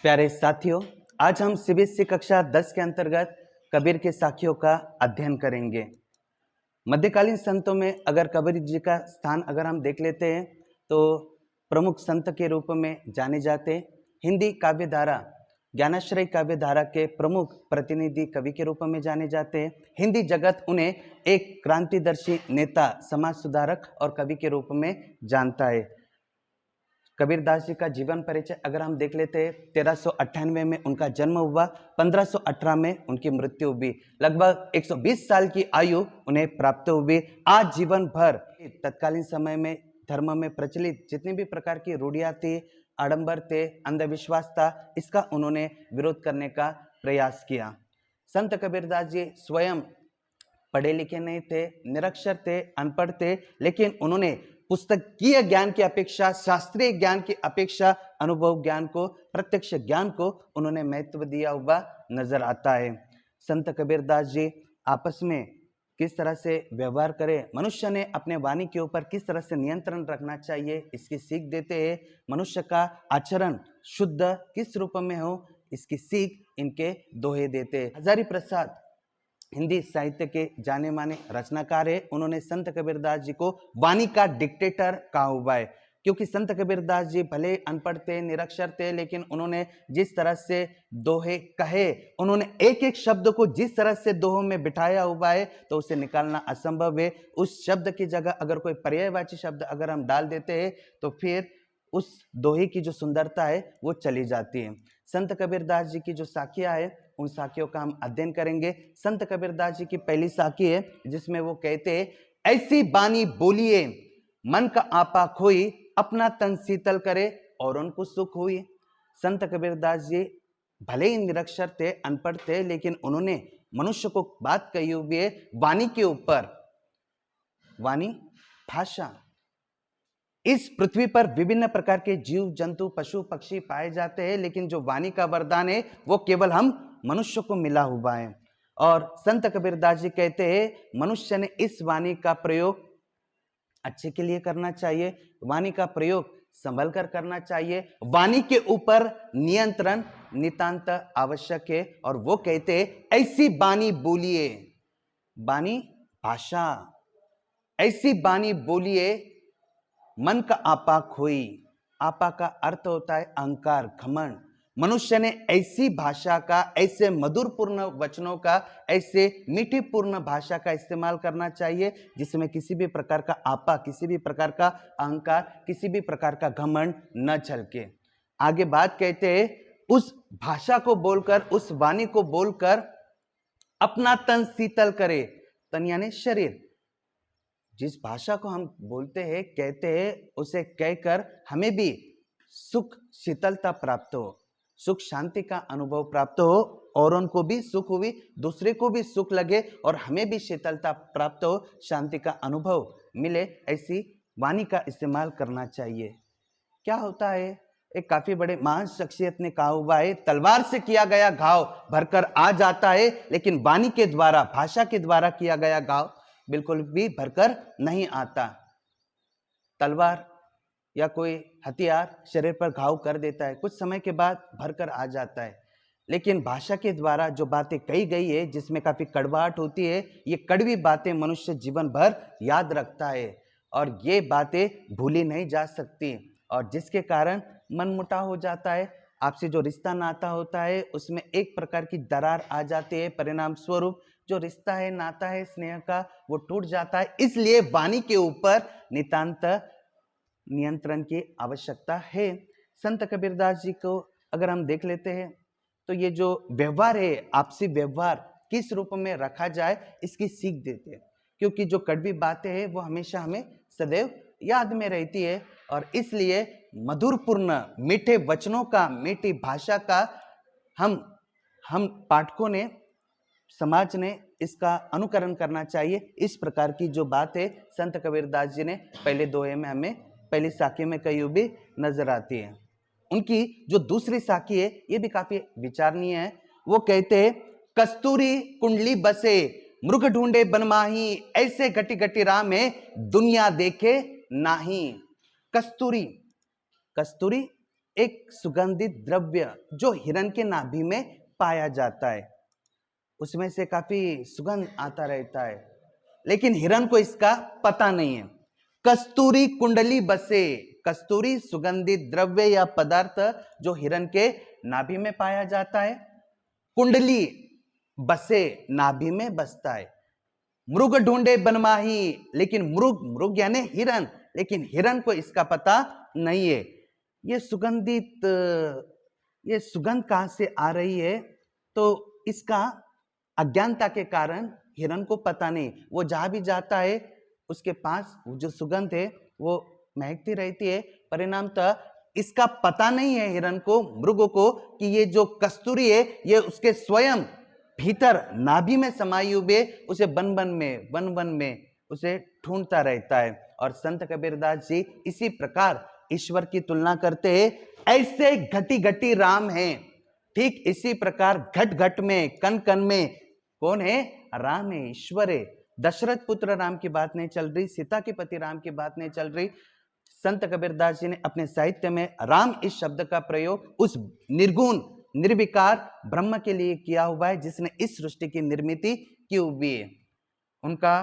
प्यारे साथियों, आज हम सीबीएसई कक्षा 10 के अंतर्गत कबीर के साखियों का अध्ययन करेंगे। मध्यकालीन संतों में अगर कबीर जी का स्थान अगर हम देख लेते हैं तो प्रमुख संत के रूप में जाने जाते। हिंदी काव्य धारा ज्ञानाश्रय काव्य धारा के प्रमुख प्रतिनिधि कवि के रूप में जाने जाते हैं। हिंदी जगत उन्हें एक क्रांतिदर्शी नेता, समाज सुधारक और कवि के रूप में जानता है। कबीरदास जी का जीवन परिचय अगर हम देख लेते हैं, 1398 में उनका जन्म हुआ, 1518 में उनकी मृत्यु हुई। लगभग 120 साल की आयु उन्हें प्राप्त हुई। आज जीवन भर तत्कालीन समय में धर्म में प्रचलित जितनी भी प्रकार की रूढ़ियाँ थी, आडंबर थे, अंधविश्वास था, इसका उन्होंने विरोध करने का प्रयास किया। संत कबीरदास जी स्वयं पढ़े लिखे नहीं थे, निरक्षर थे, अनपढ़ थे, लेकिन उन्होंने पुस्तकीय ज्ञान की अपेक्षा, शास्त्रीय ज्ञान की अपेक्षा अनुभव ज्ञान को, प्रत्यक्ष ज्ञान को उन्होंने महत्व दिया हुआ नजर आता है। संत कबीरदास जी आपस में किस तरह से व्यवहार करें, मनुष्य ने अपने वाणी के ऊपर किस तरह से नियंत्रण रखना चाहिए, इसकी सीख देते हैं। मनुष्य का आचरण शुद्ध किस रूप में हो, इसकी सीख इनके दोहे देते। हजारी प्रसाद हिंदी साहित्य के जाने माने रचनाकार है। उन्होंने संत कबीरदास जी को वाणी का डिक्टेटर कहा हुआ है, क्योंकि संत कबीरदास जी भले अनपढ़ थे, निरक्षर थे, लेकिन उन्होंने जिस तरह से दोहे कहे, उन्होंने एक एक शब्द को जिस तरह से दोहों में बिठाया हुआ है तो उसे निकालना असंभव है। उस शब्द की जगह अगर कोई पर्यायवाची शब्द अगर हम डाल देते हैं तो फिर उस दोहे की जो सुंदरता है वो चली जाती है। संत कबीरदास जी की जो साखियाँ है उन साखियों का हम अध्ययन करेंगे। संत कबीरदास जी की पहली साखी है जिसमें वो कहते हैं, ऐसी बानी बोलिए मन का आपा खोई, अपना तन शीतल करे और उनको सुख हुई। संत कबीरदास जी भले ही निरक्षर थे, अनपढ़ थे, लेकिन उन्होंने मनुष्य को बात कही हुई है वाणी के ऊपर। वाणी भाषा, इस पृथ्वी पर विभिन्न प्रकार के जीव जंतु पशु पक्षी पाए जाते हैं, लेकिन जो वाणी का वरदान है वो केवल हम मनुष्य को मिला हुआ है। और संत कबीरदास जी कहते हैं मनुष्य ने इस वाणी का प्रयोग अच्छे के लिए करना चाहिए, वाणी का प्रयोग संभल कर करना चाहिए। वाणी के ऊपर नियंत्रण नितांत आवश्यक है। और वो कहते हैं ऐसी बानी बोलिए, बानी भाषा, ऐसी बानी बोलिए मन का आपा खोई। आपा का अर्थ होता है अहंकार, घमंड। मनुष्य ने ऐसी भाषा का, ऐसे मधुरपूर्ण वचनों का, ऐसे मीठी पूर्ण भाषा का इस्तेमाल करना चाहिए जिसमें किसी भी प्रकार का आपा, किसी भी प्रकार का अहंकार, किसी भी प्रकार का घमंड न झलके। आगे बात कहते हैं, उस भाषा को बोलकर, उस वाणी को बोलकर अपना तन शीतल करे। तन यानी शरीर। जिस भाषा को हम बोलते हैं, कहते हैं, उसे कहकर हमें भी सुख शीतलता प्राप्त हो, सुख शांति का अनुभव प्राप्त हो, और उनको भी सुख हुई, दूसरे को भी सुख लगे और हमें भी शीतलता प्राप्त हो, शांति का अनुभव मिले, ऐसी वाणी का इस्तेमाल करना चाहिए। क्या होता है, एक काफी बड़े महान शख्सियत ने कहा हुआ है, तलवार से किया गया घाव भरकर आ जाता है, लेकिन वाणी के द्वारा, भाषा के द्वारा किया गया घाव बिल्कुल भी भरकर नहीं आता। तलवार या कोई हथियार शरीर पर घाव कर देता है, कुछ समय के बाद भरकर आ जाता है, लेकिन भाषा के द्वारा जो बातें कही गई है, जिसमें काफी कड़वाहट होती है, ये कड़वी बातें मनुष्य जीवन भर याद रखता है और ये बातें भूली नहीं जा सकती, और जिसके कारण मनमुटाव हो जाता है। आपसे जो रिश्ता नाता होता है उसमें एक प्रकार की दरार आ जाती है, परिणाम स्वरूप जो रिश्ता है, नाता है, स्नेह का, वो टूट जाता है। इसलिए वाणी के ऊपर नितांत नियंत्रण की आवश्यकता है। संत कबीरदास जी को अगर हम देख लेते हैं तो ये जो व्यवहार है, आपसी व्यवहार किस रूप में रखा जाए, इसकी सीख देते हैं, क्योंकि जो कड़वी बातें हैं वो हमेशा हमें सदैव याद में रहती है, और इसलिए मधुरपूर्ण मीठे वचनों का, मीठी भाषा का हम पाठकों ने, समाज ने इसका अनुकरण करना चाहिए। इस प्रकार की जो बात है संत कबीरदास जी ने पहले दोहे में, हमें पहली साखी में कही हुई नजर आती है। उनकी जो दूसरी साखी है ये भी काफी विचारणीय है। वो कहते हैं, कस्तूरी कुंडली बसे मृग ढूंढे बनमाही, ऐसे घटी घटी राह में दुनिया देखे नाही। कस्तूरी, कस्तूरी एक सुगंधित द्रव्य जो हिरण के नाभि में पाया जाता है, उसमें से काफी सुगंध आता रहता है, लेकिन हिरण को इसका पता नहीं है। कस्तूरी कुंडली बसे, कस्तूरी सुगंधित द्रव्य या पदार्थ जो हिरण के नाभि में पाया जाता है। कुंडली बसे, नाभि में बसता है। मृग ढूंढे बनमाही, लेकिन मृग यानी हिरण, लेकिन हिरण को इसका पता नहीं है। ये सुगंधित, ये सुगंध कहां से आ रही है, तो इसका अज्ञानता के कारण हिरण को पता नहीं। वो जहां भी जाता है उसके पास जो सुगंध है वो महकती रहती है, परिणामतः इसका पता नहीं है हिरण को, मृग को, कि ये जो कस्तूरी है ये उसके स्वयं भीतर नाभि में समाई हुई है। उसे वन वन में उसे ढूंढता रहता है। और संत कबीरदास जी इसी प्रकार ईश्वर की तुलना करते हैं, ऐसे घटी घटी राम हैं। ठीक इसी प्रकार घट घट में, कण कण में कौन है? राम है, ईश्वर है। दशरथ पुत्र राम की बात नहीं चल रही, सीता के पति राम की बात नहीं चल रही। संत कबीरदास जी ने अपने साहित्य में राम इस शब्द का प्रयोग उस निर्गुण निर्विकार ब्रह्म के लिए किया हुआ है जिसने इस सृष्टि की निर्मित की हुई है। उनका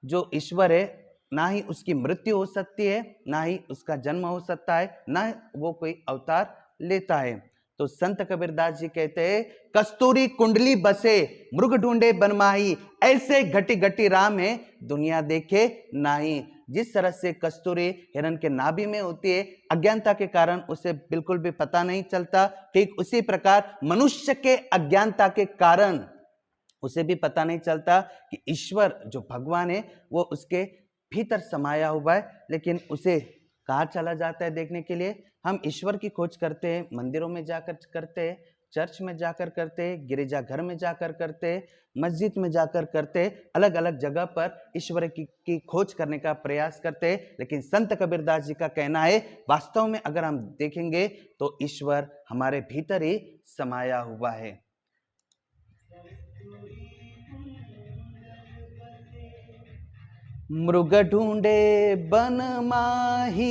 जो ईश्वर है, ना ही उसकी मृत्यु हो सकती है, ना ही उसका जन्म हो सकता है, ना वो कोई अवतार लेता है। तो संत कबीरदास जी कहते हैं, कस्तूरी कुंडली बसे, मृग ढूंढे बनमाही, ऐसे घटी घटी राम है, दुनिया देखे नाही। जिस तरह से कस्तूरी हिरण के नाभि में होती है, अज्ञानता के कारण उसे बिल्कुल भी पता नहीं चलता, ठीक उसी प्रकार मनुष्य के अज्ञानता के कारण उसे भी पता नहीं चलता कि ईश्वर जो भगवान है वो उसके भीतर समाया हुआ है, लेकिन उसे कहाँ चला जाता है देखने के लिए। हम ईश्वर की खोज करते हैं, मंदिरों में जाकर करते हैं, चर्च में जाकर करते हैं, गिरजाघर में जाकर करते हैं, मस्जिद में जाकर करते हैं, अलग अलग जगह पर ईश्वर की खोज करने का प्रयास करते हैं। लेकिन संत कबीरदास जी का कहना है, वास्तव में अगर हम देखेंगे तो ईश्वर हमारे भीतर ही समाया हुआ है। मृग ढूंढे बन माही,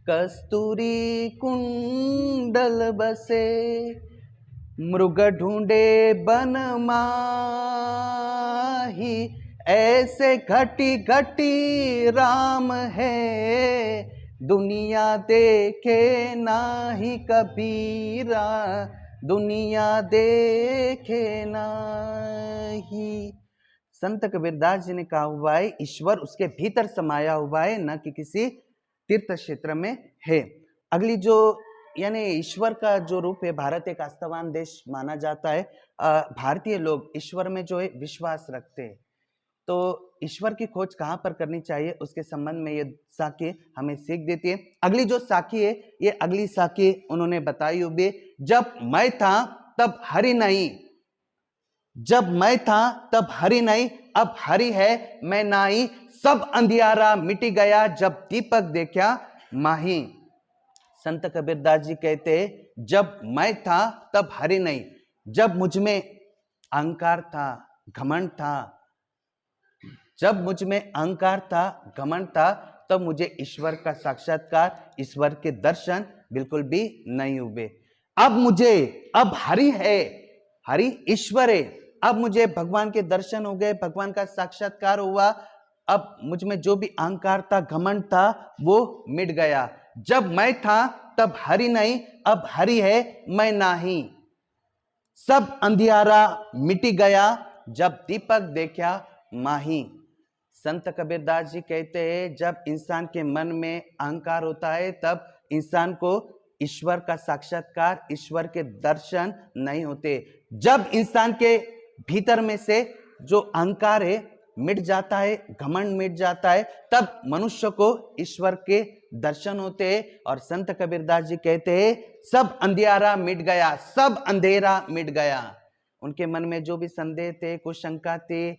कस्तूरी कुंडल बसे। मृग ढूंढे बन माही, ऐसे घटी घटी राम है, दुनिया देखे नाही कबीरा, दुनिया देखे नाही। संत कबीरदास जी ने कहा हुआ है, ईश्वर उसके भीतर समाया हुआ है, न कि किसी तीर्थ क्षेत्र में है। अगली जो यानी ईश्वर का जो रूप है, भारत एक आस्थावान देश माना जाता है। भारतीय लोग ईश्वर में जो है विश्वास रखते हैं। तो ईश्वर की खोज कहाँ पर करनी चाहिए, उसके संबंध में ये साखी हमें सीख देती है। अगली जो साखी है, ये अगली साखी उन्होंने बताई हुई, जब मैं था तब हरि नहीं, जब मैं था तब हरि नहीं, अब हरि है मैं नाही, सब अंधियारा मिट गया, जब दीपक देखा माही। संत कबीरदास जी कहते, जब मैं था तब हरि नहीं, जब मुझ में अहंकार था, घमंड था, जब मुझ में अहंकार था, घमंड था, तब मुझे ईश्वर का साक्षात्कार, ईश्वर के दर्शन बिल्कुल भी नहीं हुए। अब हरि है, हरि ईश्वर है, अब मुझे भगवान के दर्शन हो गए, भगवान का साक्षात्कार हुआ। अब मुझ में जो भी अहंकार था, घमंड था, वो मिट गया। जब मैं था तब हरि नहीं, अब हरि है मैं नाही, सब अंधियारा मिट गया, जब दीपक देखा माही। संत कबीरदास जी कहते हैं, जब इंसान के मन में अहंकार होता है तब इंसान को ईश्वर का साक्षात्कार, ईश्वर के दर्शन नहीं होते। जब इंसान के भीतर में से जो अहंकार है मिट जाता है, घमंड मिट जाता है, तब मनुष्य को ईश्वर के दर्शन होते हैं। और संत कबीरदास जी कहते हैं, सब अंधियारा मिट गया, सब अंधेरा मिट गया। उनके मन में जो भी संदेह थे, कुछ शंका थे,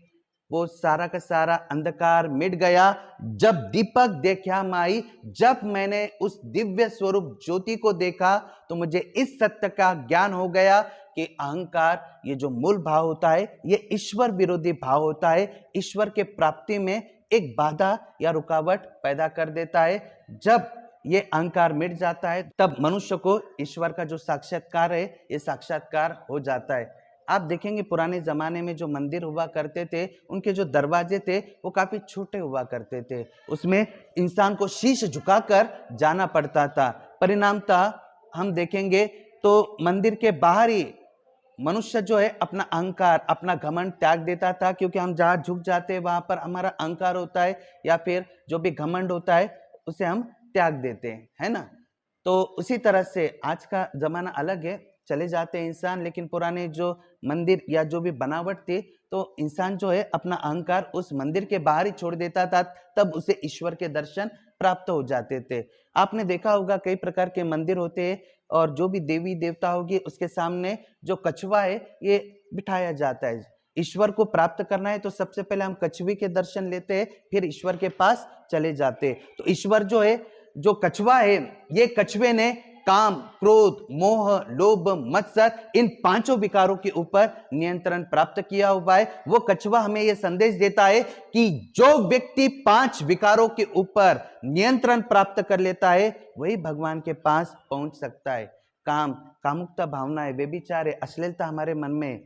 वो सारा का सारा अंधकार मिट गया। जब दीपक देखा माई, जब मैंने उस दिव्य स्वरूप ज्योति को देखा तो मुझे इस सत्य का ज्ञान हो गया कि अहंकार, ये जो मूल भाव होता है, ये ईश्वर विरोधी भाव होता है, ईश्वर के प्राप्ति में एक बाधा या रुकावट पैदा कर देता है। जब ये अहंकार मिट जाता है, तब मनुष्य को ईश्वर का जो साक्षात्कार है ये साक्षात्कार हो जाता है। आप देखेंगे पुराने जमाने में जो मंदिर हुआ करते थे, उनके जो दरवाजे थे वो काफी छोटे हुआ करते थे, उसमें इंसान को शीश झुकाकर जाना पड़ता था। परिणामतः हम देखेंगे तो मंदिर के बाहर ही मनुष्य जो है अपना अहंकार, अपना घमंड त्याग देता था, क्योंकि हम जहाँ झुक जाते हैं वहां पर हमारा अहंकार होता है या फिर जो भी घमंड होता है उसे हम त्याग देते हैं, है ना। तो उसी तरह से आज का जमाना अलग है, चले जाते हैं इंसान, लेकिन पुराने जो मंदिर या जो भी बनावट थी, तो इंसान जो है अपना अहंकार उस मंदिर के बाहर ही छोड़ देता था, तब उसे ईश्वर के दर्शन प्राप्त हो जाते थे। आपने देखा होगा कई प्रकार के मंदिर होते हैं और जो भी देवी देवता होगी उसके सामने जो कछुआ है ये बिठाया जाता है। ईश्वर को प्राप्त करना है तो सबसे पहले हम कछुए के दर्शन लेते हैं, फिर ईश्वर के पास चले जाते हैं। तो ईश्वर जो है, जो कछुआ है, ये कछुए ने काम, क्रोध, मोह, लोभ, मत्सर, इन पांचों विकारों के ऊपर नियंत्रण प्राप्त किया हुआ है। वो कछुआ हमें यह संदेश देता है कि जो व्यक्ति पांच विकारों के ऊपर नियंत्रण प्राप्त कर लेता है वही भगवान के पास पहुंच सकता है। काम, कामुकता भावना है, व्यभिचार है, अश्लीलता हमारे मन में,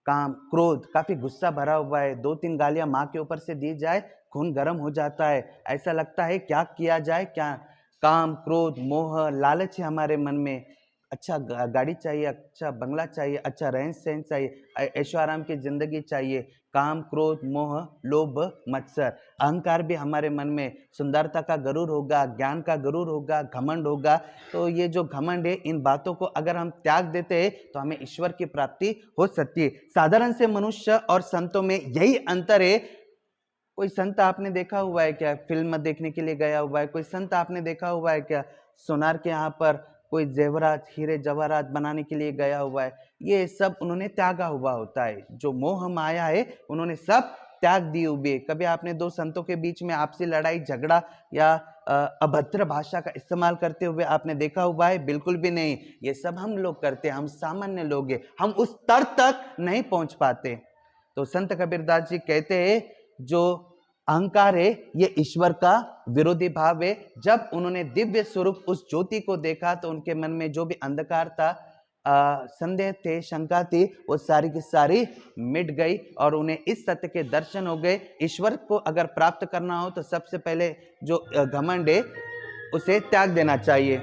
काम, क्रोध, काफी गुस्सा भरा हुआ है, 2-3 गालियां माँ के ऊपर से दी जाए खून गर्म हो जाता है, ऐसा लगता है क्या किया जाए क्या। काम, क्रोध, मोह, लालच है हमारे मन में, अच्छा गाड़ी चाहिए, अच्छा बंगला चाहिए, अच्छा रहन सहन चाहिए, ऐशो आराम की जिंदगी चाहिए। काम, क्रोध, मोह, लोभ, मत्सर, अहंकार भी हमारे मन में, सुंदरता का गरूर होगा, ज्ञान का गरूर होगा, घमंड होगा। तो ये जो घमंड है, इन बातों को अगर हम त्याग देते हैं तो हमें ईश्वर की प्राप्ति हो सकती है। साधारण से मनुष्य और संतों में यही अंतर है। कोई संत आपने देखा हुआ है क्या फिल्म देखने के लिए गया हुआ है? कोई संत आपने देखा हुआ है क्या सोनार के यहाँ पर कोई जेवरात, हीरे जवाहरात बनाने के लिए गया हुआ है? ये सब उन्होंने त्यागा हुआ होता है। जो मोह माया है उन्होंने सब त्याग दी हुई है। कभी आपने दो संतों के बीच में आपसी लड़ाई झगड़ा या अभद्र भाषा का इस्तेमाल करते हुए आपने देखा हुआ है? बिल्कुल भी नहीं। ये सब हम लोग करते हैं, हम सामान्य लोग हैं, हम उस स्तर तक नहीं पहुंच पाते। तो संत कबीरदास जी कहते हैं जो अहंकार है ये ईश्वर का विरोधी भाव है। जब उन्होंने दिव्य स्वरूप उस ज्योति को देखा तो उनके मन में जो भी अंधकार था, संदेह थे, शंका थी, वो सारी की सारी मिट गई और उन्हें इस सत्य के दर्शन हो गए। ईश्वर को अगर प्राप्त करना हो तो सबसे पहले जो घमंड है उसे त्याग देना चाहिए।